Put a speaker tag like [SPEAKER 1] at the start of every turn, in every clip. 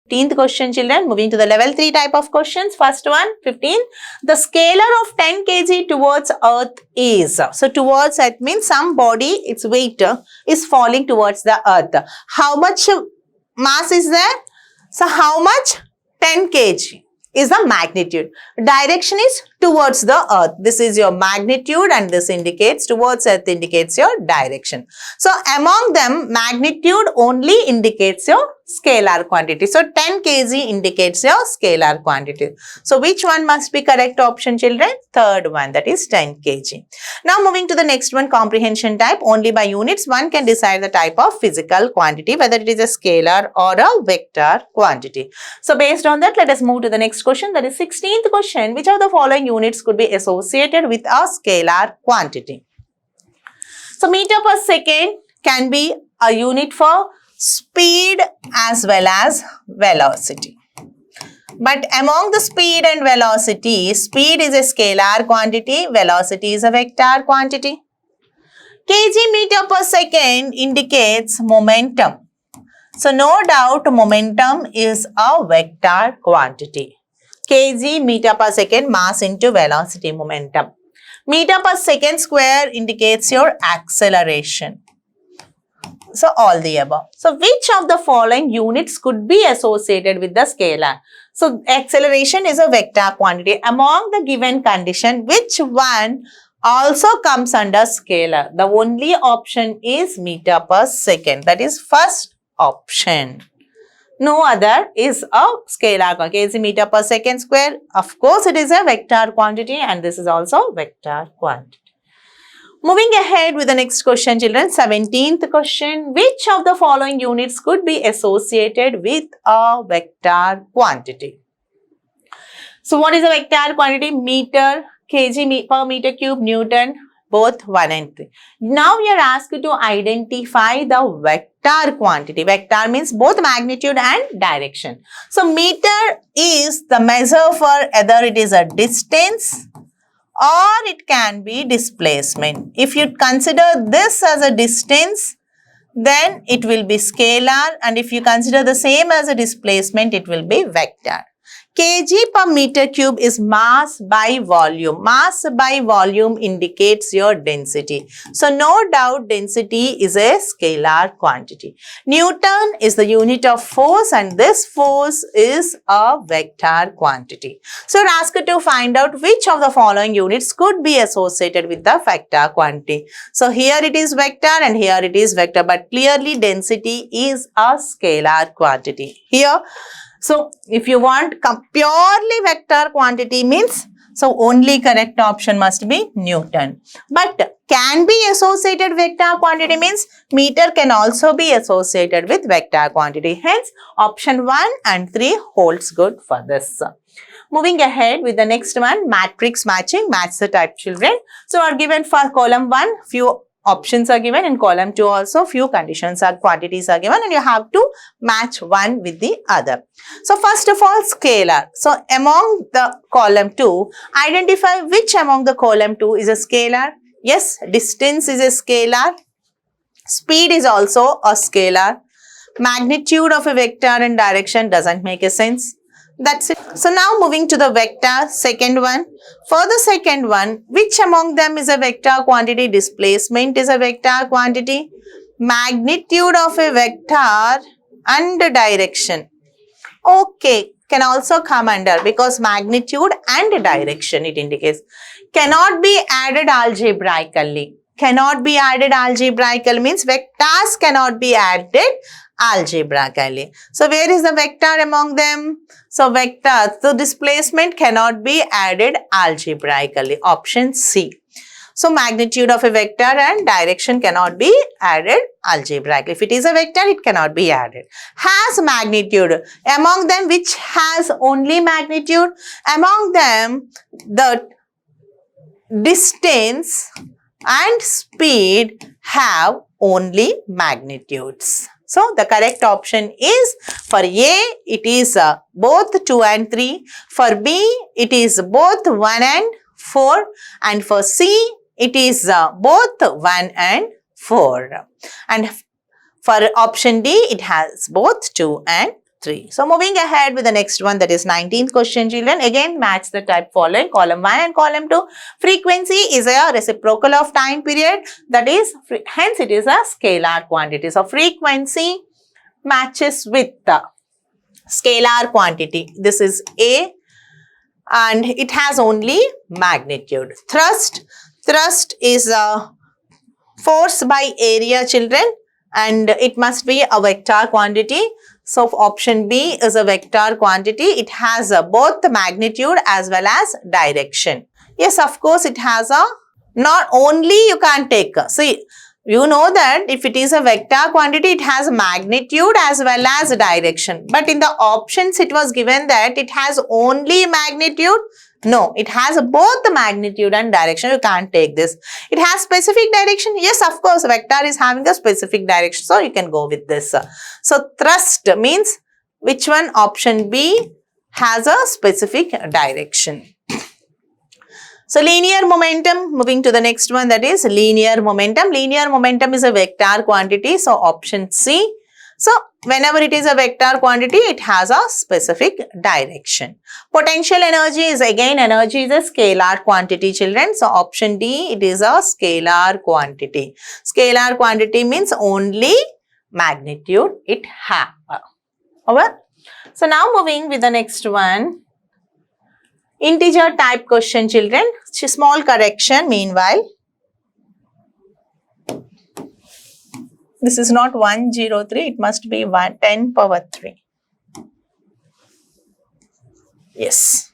[SPEAKER 1] 15th question, children. Moving to the level 3 type of questions. First one, 15. The scalar of 10 kg towards earth is. So towards earth means some body, its weight is falling towards the earth. How much mass is there? So how much? 10 kg is the magnitude. Direction is towards the earth. This is your magnitude and this indicates towards earth indicates your direction. So among them, magnitude only indicates your scalar quantity. So 10 kg indicates your scalar quantity. So which one must be correct option, children? Third one, that is 10 kg. Now moving to the next one, comprehension type. Only by units one can decide the type of physical quantity, whether it is a scalar or a vector quantity. So based on that, let us move to the next question, that is 16th question. Which of the following units could be associated with a scalar quantity? So meter per second can be a unit for speed as well as velocity. But among the speed and velocity, speed is a scalar quantity, velocity is a vector quantity. Kg meter per second indicates momentum. So no doubt momentum is a vector quantity. Kg meter per second, mass into velocity, momentum. Meter per second square indicates your acceleration. So all the above. So which of the following units could be associated with the scalar? So acceleration is a vector quantity. Among the given condition, which one also comes under scalar? The only option is meter per second. That is first option. No other is a scalar quantity. Kg meter per second square. Of course, it is a vector quantity and this is also vector quantity. Moving ahead with the next question, children. 17th question. Which of the following units could be associated with a vector quantity? So what is a vector quantity? Meter, kg per meter cube, Newton, both 1 and 3. Now we are asked to identify the vector quantity. Vector means both magnitude and direction. So meter is the measure for either it is a distance or it can be displacement. If you consider this as a distance, then it will be scalar, and if you consider the same as a displacement, it will be vector. Kg per meter cube is mass by volume. Mass by volume indicates your density. So no doubt density is a scalar quantity. Newton is the unit of force and this force is a vector quantity. So you're asked to find out which of the following units could be associated with the vector quantity. So here it is vector and here it is vector, but clearly density is a scalar quantity. Here, so if you want purely vector quantity means, so only correct option must be Newton. But can be associated vector quantity means meter can also be associated with vector quantity. Hence option 1 and 3 holds good for this. Moving ahead with the next one, matrix matching, match the type, children. So are given for column 1, few options are given, in column 2 also few conditions or quantities are given and you have to match one with the other. So first of all, scalar. So among the column 2, identify which among the column 2 is a scalar. Yes, distance is a scalar. Speed is also a scalar. Magnitude of a vector and direction doesn't make a sense. That's it. So now moving to the vector, second one. For the second one, which among them is a vector quantity? Displacement is a vector quantity. Magnitude of a vector and direction. Okay, can also come under because magnitude and direction it indicates. Cannot be added algebraically. Cannot be added algebraically means vectors cannot be added algebraically. So where is the vector among them? So vector, so displacement cannot be added algebraically. Option C. So magnitude of a vector and direction cannot be added algebraically. If it is a vector, it cannot be added. Has magnitude. Among them which has only magnitude? Among them the distance and speed have only magnitudes. So the correct option is for A, it is both 2 and 3. For B, it is both 1 and 4. And for C, it is both 1 and 4. And for option D, it has both 2 and 3. So moving ahead with the next one, that is 19th question, children. Again, match the type following, column 1 and column 2. Frequency is a reciprocal of time period, that is, hence it is a scalar quantity. So frequency matches with the scalar quantity. This is A and it has only magnitude. Thrust is a force by area, children, and it must be a vector quantity. So option B is a vector quantity. It has both the magnitude as well as direction. Yes, of course, it has a, not only you can take, see, you know that if it is a vector quantity, it has magnitude as well as direction. But in the options, it was given that it has only magnitude. No, it has both the magnitude and direction. You can't take this. It has specific direction. Yes, of course, vector is having a specific direction. So you can go with this. So thrust means which one? Option B has a specific direction. So linear momentum, moving to the next one, that is linear momentum. Linear momentum is a vector quantity. So option C. So whenever it is a vector quantity, it has a specific direction. Potential energy is, again, energy is a scalar quantity, children. So option D, it is a scalar quantity. Scalar quantity means only magnitude it has. Over. So now moving with the next one. Integer type question, children. Small correction meanwhile. This is not 103, it must be 10 power 3. Yes.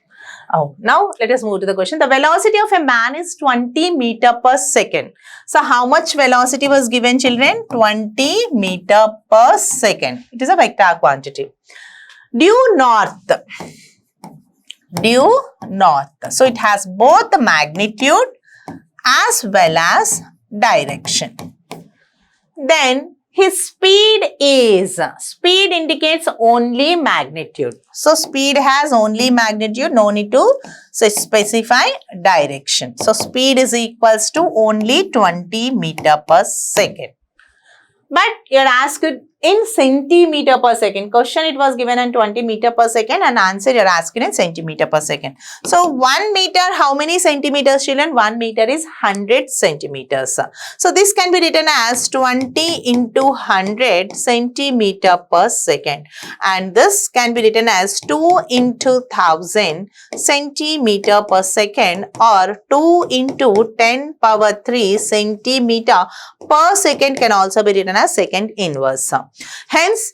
[SPEAKER 1] Oh, now let us move to the question. The velocity of a man is 20 meter per second. So how much velocity was given, children? 20 meter per second. It is a vector quantity. Due north. So it has both the magnitude as well as direction. Then his speed indicates only magnitude. So speed has only magnitude, no need to specify direction. So speed is equals to only 20 meter per second. But you are asked in centimeter per second. Question it was given in 20 meter per second and answer you are asked in centimeter per second. So 1 meter, how many centimeters, children? 1 meter is 100 centimeters. So this can be written as 20 into 100 centimeter per second. And this can be written as 2 into 1000 centimeter per second or 2 into 10 power 3 centimeter per second can also be written as second inverse. Hence,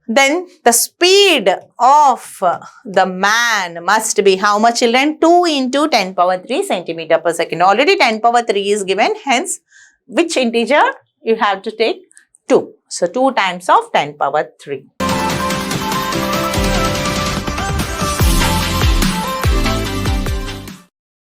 [SPEAKER 1] then the speed of the man must be how much, children? 2 into 10 power 3 centimeter per second. Already 10 power 3 is given. Hence, which integer you have to take? 2. So 2 times of 10 power 3.